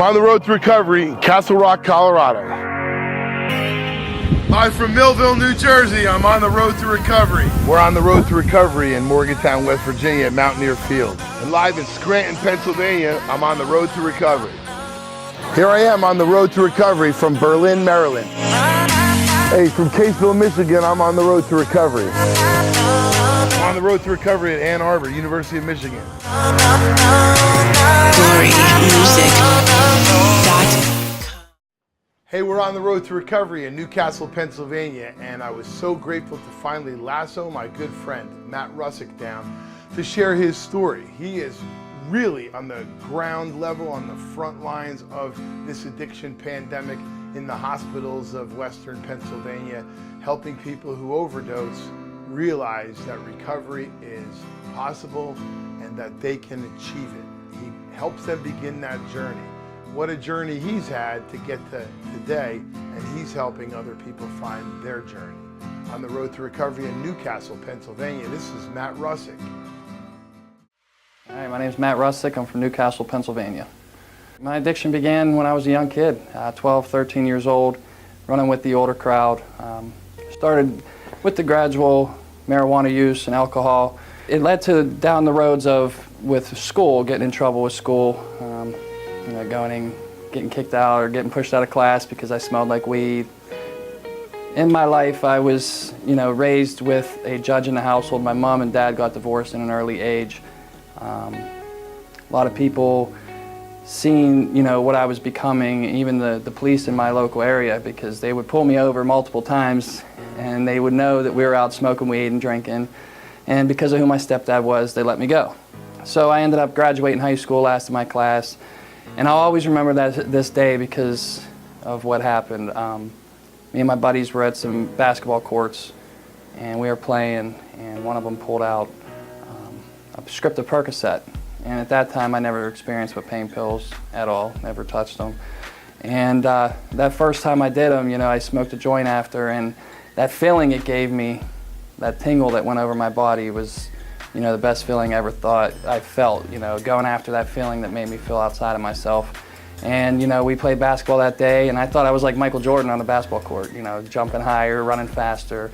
on the road to recovery in Castle Rock, Colorado. Live from Millville, New Jersey, I'm on the road to recovery. We're on the road to recovery in Morgantown, West Virginia at Mountaineer Field. And live in Scranton, Pennsylvania, I'm on the road to recovery. Here I am on the road to recovery from Berlin, Maryland. Hey, from Caseville, Michigan, I'm on the road to recovery. I'm on the road to recovery at Ann Arbor, University of Michigan. Hey, we're on the road to recovery in Newcastle, Pennsylvania, and I was so grateful to finally lasso my good friend, Matt Russick, down to share his story. He is really on the ground level, on the front lines of this addiction pandemic in the hospitals of Western Pennsylvania, helping people who overdose realize that recovery is possible and that they can achieve it. He helps them begin that journey. What a journey he's had to get to today, and he's helping other people find their journey. On the road to recovery in Newcastle, Pennsylvania, this is Matt Russick. Hi, my name is Matt Russick. I'm from Newcastle, Pennsylvania. My addiction began when I was a young kid, 12, 13 years old, running with the older crowd. Started with the gradual marijuana use and alcohol. It led to down the roads with school, getting in trouble with school, getting kicked out or getting pushed out of class because I smelled like weed. In my life, I was, raised with a judge in the household. My mom and dad got divorced at an early age. A lot of people seen, what I was becoming, even the police in my local area, because they would pull me over multiple times and they would know that we were out smoking weed and drinking. And because of who my stepdad was, they let me go. So I ended up graduating high school, last in my class. And I'll always remember this day because of what happened. Me and my buddies were at some basketball courts and we were playing, and one of them pulled out a script of Percocet. And at that time I never experienced with pain pills at all, never touched them. And that first time I did them, I smoked a joint after, and that feeling it gave me, that tingle that went over my body was the best feeling I ever thought I felt, going after that feeling that made me feel outside of myself. And, we played basketball that day, and I thought I was like Michael Jordan on the basketball court, jumping higher, running faster.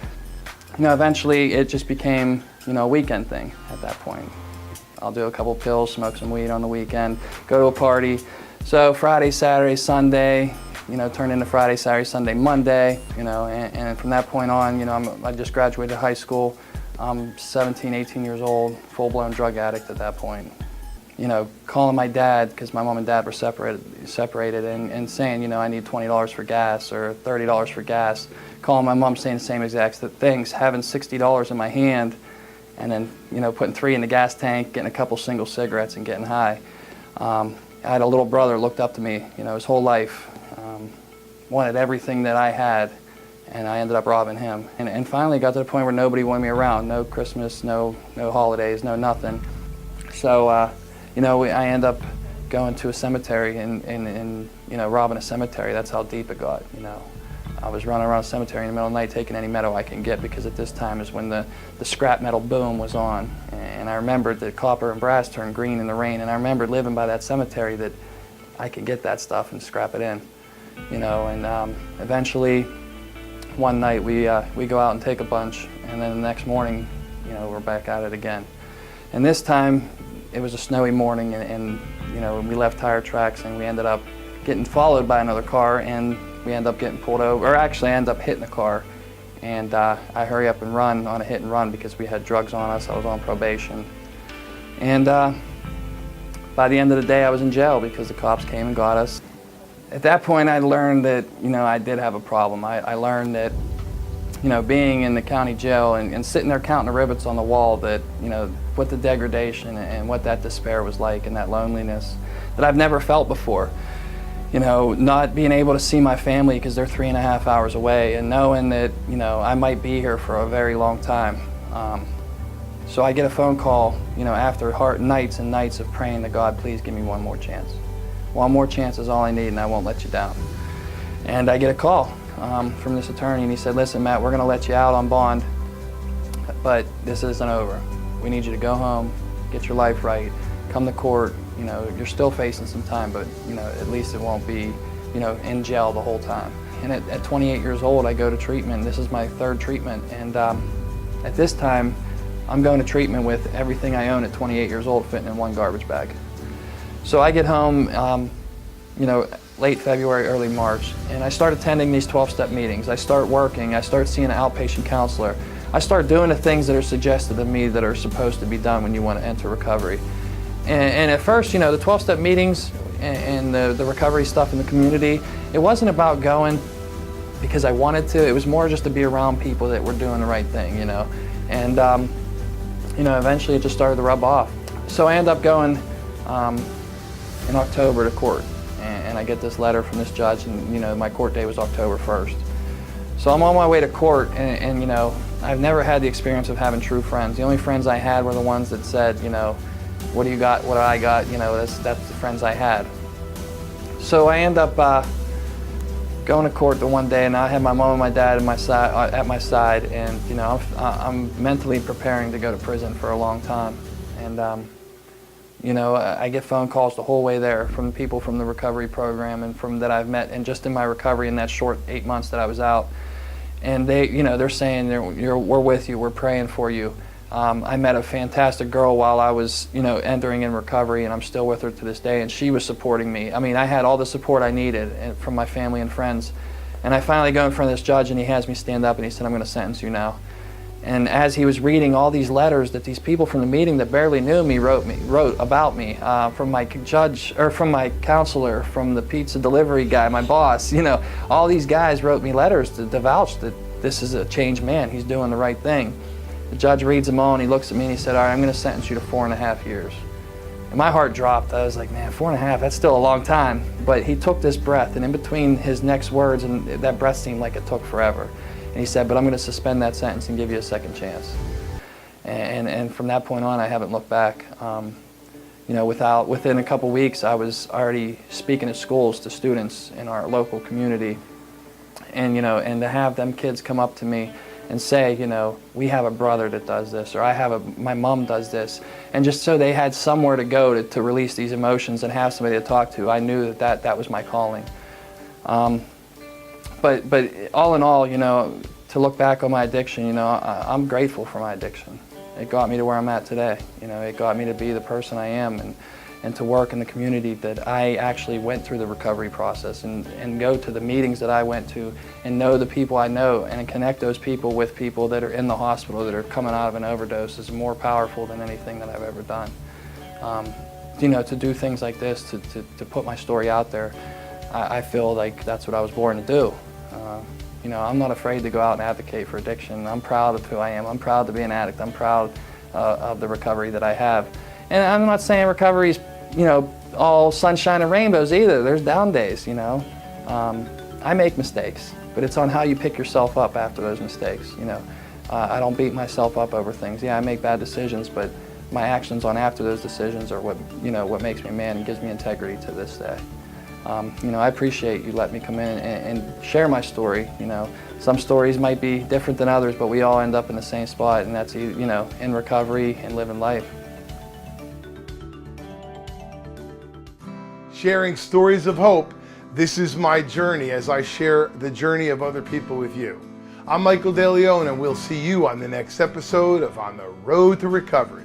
Eventually it just became, a weekend thing at that point. I'll do a couple pills, smoke some weed on the weekend, go to a party. So Friday, Saturday, Sunday, turned into Friday, Saturday, Sunday, Monday, and from that point on, I just graduated high school. I'm 17, 18 years old, full-blown drug addict at that point. Calling my dad, because my mom and dad were separated and saying, I need $20 for gas or $30 for gas. Calling my mom saying the same exact things, having $60 in my hand, and then, putting 3 in the gas tank, getting a couple single cigarettes and getting high. I had a little brother looked up to me, his whole life, wanted everything that I had, and I ended up robbing him. And finally got to the point where nobody wanted me around, no Christmas, no holidays, no nothing. So, I end up going to a cemetery and robbing a cemetery. That's how deep it got, I was running around a cemetery in the middle of the night taking any metal I can get, because at this time is when the scrap metal boom was on. And I remembered that copper and brass turned green in the rain, and I remembered living by that cemetery that I could get that stuff and scrap it in. And eventually one night we go out and take a bunch, and then the next morning, we're back at it again. And this time it was a snowy morning, and we left tire tracks, and we ended up getting followed by another car, and we ended up getting pulled over, or actually I ended up hitting the car. And I hurry up and run on a hit and run because we had drugs on us. I was on probation. And by the end of the day I was in jail because the cops came and got us. At that point I learned that I did have a problem. I learned that being in the county jail and sitting there counting the rivets on the wall, that what the degradation and what that despair was like, and that loneliness that I've never felt before. Not being able to see my family because they're 3.5 hours away, and knowing that, I might be here for a very long time. So I get a phone call, after nights and nights of praying to God, please give me one more chance. One more chance is all I need, and I won't let you down. And I get a call from this attorney, and he said, listen, Matt, we're going to let you out on bond, but this isn't over. We need you to go home, get your life right, come to court, you're still facing some time, but at least it won't be, in jail the whole time. And at 28 years old, I go to treatment. This is my third treatment, and at this time, I'm going to treatment with everything I own at 28 years old fitting in one garbage bag. So I get home, late February, early March, and I start attending these 12-step meetings. I start working, I start seeing an outpatient counselor. I start doing the things that are suggested to me that are supposed to be done when you want to enter recovery. And at first, the 12-step meetings and the recovery stuff in the community, it wasn't about going because I wanted to. It was more just to be around people that were doing the right thing, And, eventually it just started to rub off. So I end up going in October to court. And I get this letter from this judge, and my court day was October 1st. So I'm on my way to court, and I've never had the experience of having true friends. The only friends I had were the ones that said, what do you got, what do I got, that's the friends I had. So I end up going to court the one day, and I had my mom and my dad at my side, and I'm mentally preparing to go to prison for a long time. And I get phone calls the whole way there from people from the recovery program and from that I've met, and just in my recovery in that short 8 months that I was out. And they're saying, we're with you, we're praying for you. I met a fantastic girl while I was, entering in recovery, and I'm still with her to this day, and she was supporting me. I mean, I had all the support I needed from my family and friends. And I finally go in front of this judge, and he has me stand up, and he said, I'm going to sentence you now. And as he was reading all these letters that these people from the meeting that barely knew me wrote about me, from my judge, or from my counselor, from the pizza delivery guy, my boss, all these guys wrote me letters to vouch that this is a changed man, he's doing the right thing. The judge reads them all, and he looks at me and he said, all right, I'm going to sentence you to 4.5 years. And my heart dropped. I was like, man, 4.5, that's still a long time. But he took this breath, and in between his next words, and that breath seemed like it took forever. And he said, but I'm going to suspend that sentence and give you a second chance. And from that point on, I haven't looked back. Within a couple weeks, I was already speaking at schools to students in our local community. And to have them kids come up to me and say, we have a brother that does this, or my mom does this. And just so they had somewhere to go to release these emotions and have somebody to talk to, I knew that was my calling. But all in all, to look back on my addiction, I'm grateful for my addiction. It got me to where I'm at today. It got me to be the person I am and to work in the community that I actually went through the recovery process and go to the meetings that I went to and know the people I know and connect those people with people that are in the hospital that are coming out of an overdose is more powerful than anything that I've ever done. To do things like this, to put my story out there, I feel like that's what I was born to do. I'm not afraid to go out and advocate for addiction. I'm proud of who I am. I'm proud to be an addict. I'm proud of the recovery that I have. And I'm not saying recovery is, all sunshine and rainbows either. There's down days, I make mistakes, but it's on how you pick yourself up after those mistakes, I don't beat myself up over things. Yeah, I make bad decisions, but my actions on after those decisions are what makes me a man and gives me integrity to this day. I appreciate you letting me come in and share my story. Some stories might be different than others, but we all end up in the same spot, and that's, in recovery and living life. Sharing stories of hope, this is my journey as I share the journey of other people with you. I'm Michael DeLeon, and we'll see you on the next episode of On the Road to Recovery.